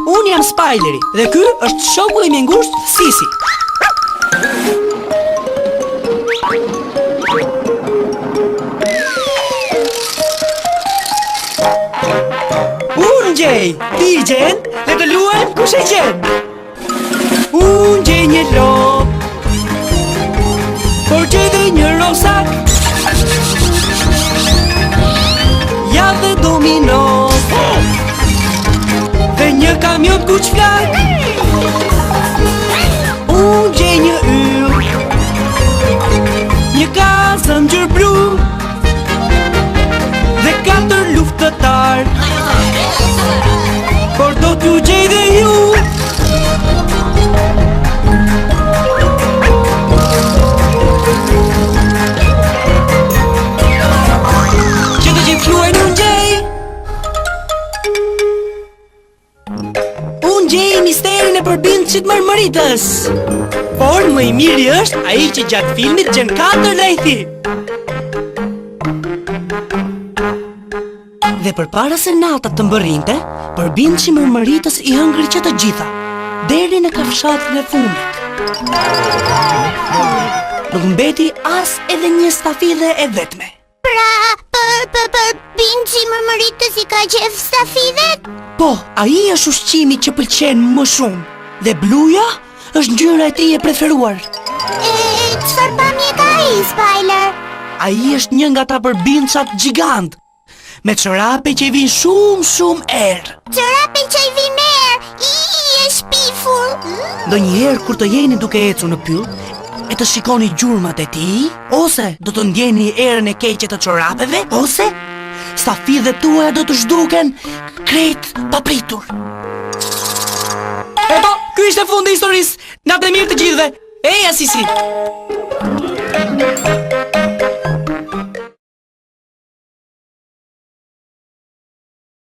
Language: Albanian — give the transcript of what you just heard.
Unë jam Spileri dhe ky është shoku im i ngushtë, Sisi. Unë gjej, ti gjen, le të luajmë kush e gjen. Unë gjej një lop, por gjej dhe një rosak. Ja dhe domino dhe një kamion kuq flak. Unë gjej një yll, një kazën gjër blu dhe 4 luftëtar, por do t'ju gjej dhe ju. Që të gjithë fluajnë unë gjej. Unë gjej misterin e përbindshit Mërmëritës. Por më i miri është ai që gjatë filmit gjen 4 rejthi. Dhe përpara se nata të mbërrinte, përbindshi Mërmëritës i hëngri që të gjitha, deri në kafshatën e fundit. Nuk mbeti as edhe një stafidhe e vetme. Përbindshi Mërmëritës i ka qef stafidhet? Po, ai është ushqimi që pëlqen më shumë, dhe bluja është ngjyra e tij e preferuar. Çfarë pamje ka ai, Spiler? Ai është një nga ta përbindshat gjigant, me çorape që i vijnë shumë erë. Çorape që i vijnë erë, i e shpifur. Ndonjëherë kur të jeni duke ecur në pyll, e të shikoni gjurmat e tij, ose do të ndjeni erën e keqe të çorapeve, ose stafidhet tuaja do të zhduken krejt papritur. Eto, ky ishte fundi i historisë. Natë e mirë të gjithëve. Eja Sisi.